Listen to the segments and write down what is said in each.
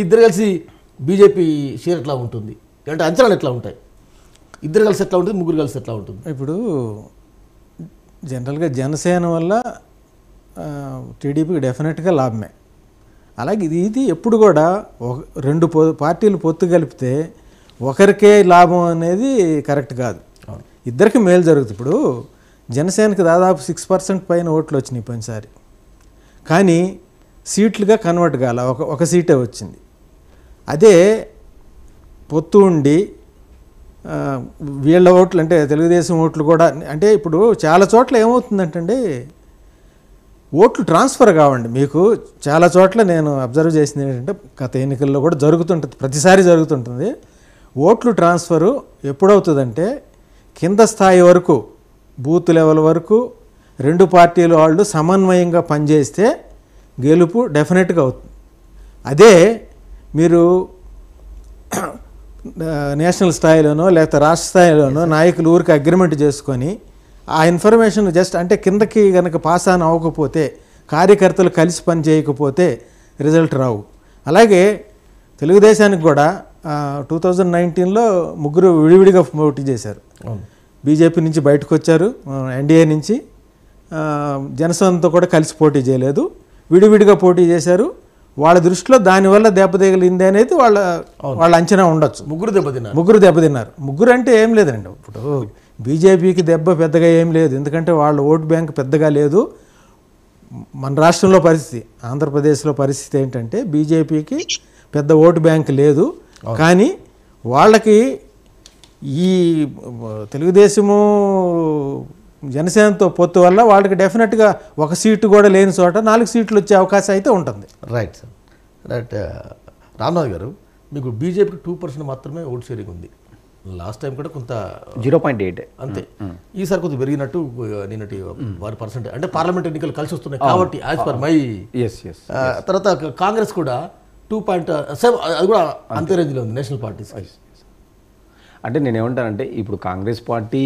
ఇద్దరు కలిసి BJP share ఎట్లా ఉంటుంది అంటే అంచనాలు ఎట్లా ఉంటాయి? ఇద్దరు కలిసి ఎట్లా ఉంటుంది, ముగ్గురు కలిసి ఎట్లా ఉంటుంది? ఇప్పుడు జనరల్గా జనసేన వల్ల టీడీపీకి డెఫినెట్గా లాభమే. అలాగే ఇది ఎప్పుడు కూడా రెండు పార్టీలు పొత్తు కలిపితే ఒకరికే లాభం అనేది కరెక్ట్ కాదు, ఇద్దరికి మేలు జరుగుతుంది. ఇప్పుడు జనసేనకి దాదాపు 6% పైన ఓట్లు వచ్చినాయి పోయినసారి, కానీ సీట్లుగా కన్వర్ట్ కాల, ఒక సీటే వచ్చింది. అదే పొత్తు ఉండి వీళ్ళ ఓట్లు అంటే తెలుగుదేశం ఓట్లు కూడా అంటే ఇప్పుడు చాలా చోట్ల ఏమవుతుందంటే ఓట్లు ట్రాన్స్ఫర్ కావండి. మీకు చాలా చోట్ల నేను అబ్జర్వ్ చేసింది ఏంటంటే గత ఎన్నికల్లో కూడా జరుగుతుంటుంది, ప్రతిసారి జరుగుతుంటుంది. ఓట్లు ట్రాన్స్ఫరు ఎప్పుడవుతుందంటే కింద స్థాయి వరకు, బూత్ లెవెల్ వరకు రెండు పార్టీల వాళ్ళు సమన్వయంగా పనిచేస్తే గెలుపు డెఫినెట్గా అవుతుంది. అదే మీరు నేషనల్ స్థాయిలోనో లేకపోతే రాష్ట్ర స్థాయిలోనో నాయకులు ఊరికి అగ్రిమెంట్ చేసుకొని ఆ ఇన్ఫర్మేషన్ జస్ట్ అంటే కిందకి కనుక పాస్ ఆన్ అవ్వకపోతే, కార్యకర్తలు కలిసి పని చేయకపోతే రిజల్ట్ రావు. అలాగే తెలుగుదేశానికి కూడా 2019లో ముగ్గురు విడివిడిగా పోటీ చేశారు. బీజేపీ నుంచి బయటకు వచ్చారు, ఎన్డీఏ నుంచి. జనసేనతో కూడా కలిసి పోటీ చేయలేదు, విడివిడిగా పోటీ చేశారు. వాళ్ళ దృష్టిలో దానివల్ల దెబ్బతగిలింది అనేది వాళ్ళ అంచనా ఉండొచ్చు. ముగ్గురు దెబ్బతిన్నారు. ముగ్గురు అంటే ఏం లేదండి, ఇప్పుడు బీజేపీకి దెబ్బ పెద్దగా ఏం లేదు, ఎందుకంటే వాళ్ళ ఓటు బ్యాంక్ పెద్దగా లేదు. మన రాష్ట్రంలో పరిస్థితి, ఆంధ్రప్రదేశ్లో పరిస్థితి ఏంటంటే బీజేపీకి పెద్ద ఓటు బ్యాంక్ లేదు, కానీ వాళ్ళకి ఈ తెలుగుదేశము జనసేనతో పొత్తు వల్ల వాళ్ళకి డెఫినెట్గా ఒక సీటు కూడా లేని చోట 4 సీట్లు వచ్చే అవకాశం అయితే ఉంటుంది. Right sir, right. రామ్నాథ్ గారు, మీకు బీజేపీకి 2% మాత్రమే ఓటు షేరింగ్ ఉంది. లాస్ట్ టైం కూడా కొంత 0.8 అంతే. ఈసారి కొంచెం పెరిగినట్టు నిన్నటి 1% అంటే పార్లమెంట్ ఎన్నికలు కలిసి వస్తున్నాయి కాబట్టి యాజ్ పర్ మై. తర్వాత కాంగ్రెస్ కూడా 2.7, అది కూడా అంతే రేంజ్లో ఉంది నేషనల్ పార్టీస్. అంటే నేనేమంటానంటే ఇప్పుడు కాంగ్రెస్ పార్టీ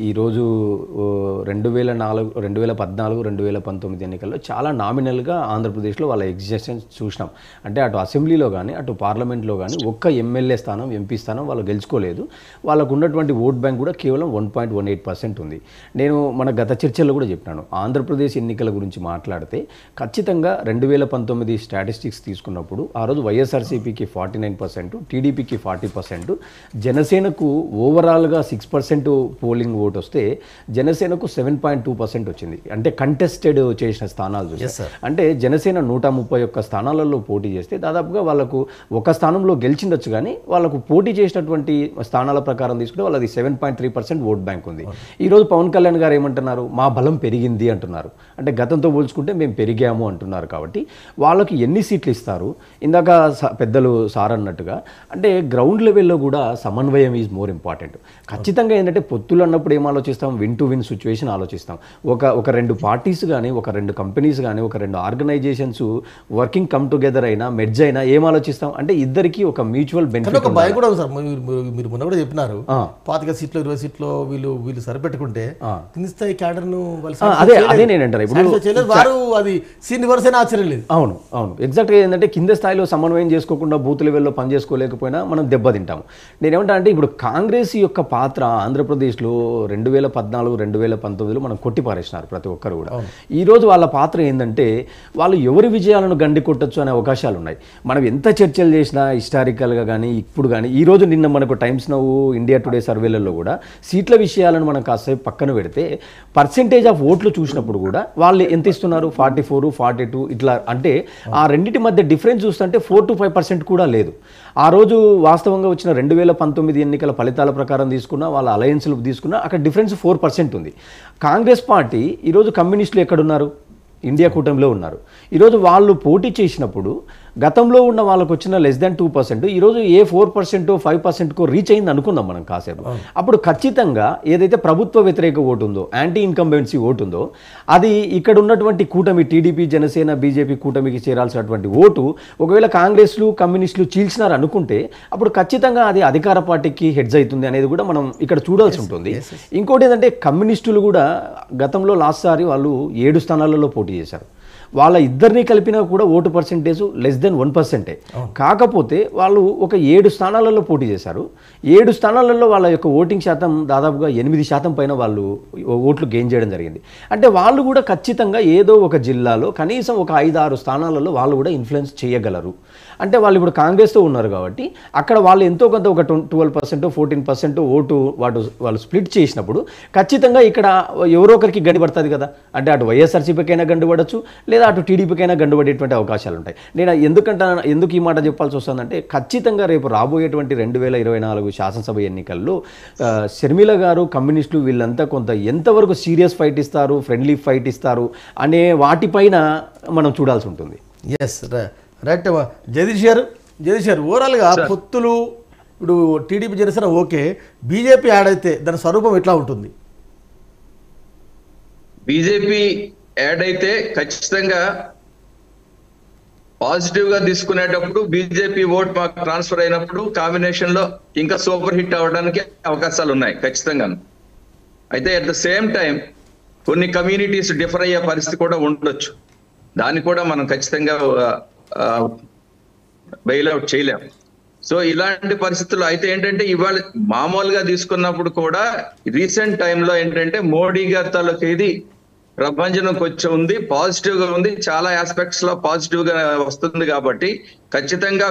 ఈరోజు 2014, 2014, 2019 ఎన్నికల్లో చాలా నామినల్గా ఆంధ్రప్రదేశ్లో వాళ్ళ ఎగ్జిస్టెన్స్ చూసినాం. అంటే అటు అసెంబ్లీలో కానీ అటు పార్లమెంట్లో కానీ ఒక్క ఎమ్మెల్యే స్థానం, ఎంపీ స్థానం వాళ్ళు గెలుచుకోలేదు. వాళ్ళకు ఉన్నటువంటి ఓట్ బ్యాంక్ కూడా కేవలం 1.18% ఉంది. నేను మన గత చర్చల్లో కూడా చెప్పినాను, ఆంధ్రప్రదేశ్ ఎన్నికల గురించి మాట్లాడితే ఖచ్చితంగా 2019 స్టాటిస్టిక్స్ తీసుకున్నప్పుడు ఆ రోజు వైఎస్ఆర్సీపీకి 49%, టీడీపీకి 40%, జనసేనకు ఓవరాల్గా 6% పోలింగ్ ఓట్ వస్తే జనసేనకు 7.2% వచ్చింది. అంటే కంటెస్టెడ్ చేసిన స్థానాలు చూస్తే అంటే జనసేన 131 స్థానాలలో పోటీ చేస్తే దాదాపుగా వాళ్ళకు ఒక స్థానంలో గెలిచిండొచ్చు, కానీ వాళ్ళకు పోటీ చేసినటువంటి స్థానాల ప్రకారం తీసుకుంటే వాళ్ళది 7.3% ఓట్ బ్యాంక్ ఉంది. ఈరోజు పవన్ కళ్యాణ్ గారు ఏమంటున్నారు, మా బలం పెరిగింది అంటున్నారు. అంటే గతంతో పోల్చుకుంటే మేము పెరిగాము అంటున్నారు. కాబట్టి వాళ్ళకి ఎన్ని సీట్లు ఇస్తారు, ఇందాక పెద్దలు సార్ అన్నట్టుగా అంటే గ్రౌండ్ లెవెల్లో కూడా సమన్వయం ఈజ్ మోర్ ఇంపార్టెంట్. ఖచ్చితంగా ఏంటంటే పొత్తులు అన్నప్పుడు ఏం ఆలోచిస్తాం, విన్ టు విన్ సిచ్యువేషన్ ఆలోచిస్తాం. ఒక రెండు పార్టీస్ కానీ, ఒక రెండు కంపెనీస్ కానీ, ఒక రెండు ఆర్గనైజేషన్స్ వర్కింగ్ కమ్ టుగెదర్ అయినా మెర్జ్ అయినా ఏం ఆలోచిస్తాం అంటే ఇద్దరికి ఒక మ్యూచువల్ బెనిఫిట్. భయం కూడా సార్, మీరు మొన్న కూడా చెప్పినారు 25 సీట్లు 20 సీట్లు వీళ్ళు సరిపెట్టుకుంటే కింది స్థాయి క్యాడర్ను అదే నేనంటారు ఇప్పుడు వారు అది సీన్ రివర్స్ అయినా ఆశ్చర్యం లేదు. అవును ఎగ్జాక్ట్గా ఏంటంటే కింద స్థాయిలో సమన్వయం చేసుకోకుండా బూత్ లెవెల్లో పని చేసుకోలేకపోయినా మనం దెబ్బతింటాము. నేనేమంటా అంటే ఇప్పుడు కాంగ్రెస్ యొక్క పాత్ర ఆంధ్రప్రదేశ్లో 2014, 2019లో మనం కొట్టిపారేసినారు ప్రతి ఒక్కరు కూడా. ఈరోజు వాళ్ళ పాత్ర ఏంటంటే వాళ్ళు ఎవరి విజయాలను గండి కొట్టచ్చు అనే అవకాశాలు ఉన్నాయి. మనం ఎంత చర్చలు చేసినా హిస్టారికల్గా కానీ ఇప్పుడు కానీ ఈరోజు నిన్న మనకు టైమ్స్ నౌ, ఇండియా టుడే సర్వేలలో కూడా సీట్ల విషయాలను మనం కాసేపు పక్కన పెడితే పర్సెంటేజ్ ఆఫ్ ఓట్లు చూసినప్పుడు కూడా వాళ్ళు ఎంత ఇస్తున్నారు, 44, 42 ఇట్లా. అంటే ఆ రెండింటి మధ్య డిఫరెన్స్ చూస్తుంటే 4 to 5% కూడా లేదు. ఆ రోజు వాస్తవంగా వచ్చిన 2019 ఎన్నికల ఫలితాల ప్రకారం తీసుకున్నా, వాళ్ళ అలయన్స్లు తీసుకున్నా అక్కడ డిఫరెన్స్ 4% ఉంది. కాంగ్రెస్ పార్టీ ఈరోజు కమ్యూనిస్టులు ఎక్కడున్నారు, ఇండియా కూటమిలో ఉన్నారు. ఈరోజు వాళ్ళు పోటీ చేసినప్పుడు గతంలో ఉన్న వాళ్ళకు వచ్చిన లెస్ దాన్ 2%, ఈరోజు ఏ 4%, 5% రీచ్ అయింది అనుకుందాం మనం కాసేపు. అప్పుడు ఖచ్చితంగా ఏదైతే ప్రభుత్వ వ్యతిరేక ఓటు ఉందో, యాంటీ ఇన్కంబెన్సీ ఓటు ఉందో, అది ఇక్కడ ఉన్నటువంటి కూటమి టీడీపీ, జనసేన, బీజేపీ కూటమికి చేరాల్సినటువంటి ఓటు ఒకవేళ కాంగ్రెస్లు, కమ్యూనిస్టులు చీల్చినారు అనుకుంటే అప్పుడు ఖచ్చితంగా అది అధికార పార్టీకి హెడ్జ్ అవుతుంది అనేది కూడా మనం ఇక్కడ చూడాల్సి ఉంటుంది. ఇంకోటి ఏంటంటే కమ్యూనిస్టులు కూడా గతంలో లాస్ట్ సారి వాళ్ళు 7 స్థానాలలో పోటీ చేశారు. వాళ్ళ ఇద్దరిని కలిపినా కూడా ఓటు పర్సెంటేజ్ లెస్ దెన్ 1%. కాకపోతే వాళ్ళు ఒక 7 స్థానాలలో పోటీ చేశారు. 7 స్థానాలలో వాళ్ళ యొక్క ఓటింగ్ శాతం దాదాపుగా 8% పైన వాళ్ళు ఓట్లు గెయిన్ చేయడం జరిగింది. అంటే వాళ్ళు కూడా ఖచ్చితంగా ఏదో ఒక జిల్లాలో కనీసం ఒక 5-6 స్థానాలలో వాళ్ళు కూడా ఇన్ఫ్లుయెన్స్ చేయగలరు. అంటే వాళ్ళు ఇప్పుడు కాంగ్రెస్తో ఉన్నారు కాబట్టి అక్కడ వాళ్ళు ఎంతో కొంత ఒక 12%, 14% ఓటు వాళ్ళు స్ప్లిట్ చేసినప్పుడు ఖచ్చితంగా ఇక్కడ ఎవరో ఒకరికి గండిపడుతుంది కదా. అంటే అటు వైఎస్ఆర్సీపీకైనా గండిపడచ్చు, లేదా అటు టీడీపీకైనా గండిపడేటువంటి అవకాశాలు ఉంటాయి. నేను ఎందుకు ఈ మాట చెప్పాల్సి వస్తుందంటే ఖచ్చితంగా రేపు రాబోయేటువంటి 2024 శాసనసభ ఎన్నికల్లో షర్మిల గారు, కమ్యూనిస్టులు వీళ్ళంతా కొంత ఎంతవరకు సీరియస్ ఫైట్ ఇస్తారు, ఫ్రెండ్లీ ఫైట్ ఇస్తారు అనే వాటిపైన మనం చూడాల్సి ఉంటుంది. Yes right. జగదీష్ గారు ఓవరాల్గా పొత్తులు ఇప్పుడు TDP Janasena okay, BJP add అయితే దాని స్వరూపం ఎట్లా ఉంటుంది? బీజేపీ యాడ్ అయితే ఖచ్చితంగా పాజిటివ్ గా తీసుకునేటప్పుడు బీజేపీ ఓట్ మాకు ట్రాన్స్ఫర్ అయినప్పుడు కాంబినేషన్ లో ఇంకా సూపర్ హిట్ అవ్వడానికి అవకాశాలు ఉన్నాయి ఖచ్చితంగా. అయితే అట్ ద సేమ్ టైం కొన్ని కమ్యూనిటీస్ డిఫర్ అయ్యే పరిస్థితి కూడా ఉండొచ్చు. దాన్ని కూడా మనం ఖచ్చితంగా బెయిల్అవుట్ చేయలేం. సో ఇలాంటి పరిస్థితుల్లో అయితే ఏంటంటే ఇవాళ మామూలుగా తీసుకున్నప్పుడు కూడా రీసెంట్ టైంలో ఏంటంటే మోడీ గారి తాలూకు ఇది ప్రభంజనం కొంచెం ఉంది, పాజిటివ్ గా ఉంది, చాలా ఆస్పెక్ట్స్ లో పాజిటివ్ గా వస్తుంది. కాబట్టి ఖచ్చితంగా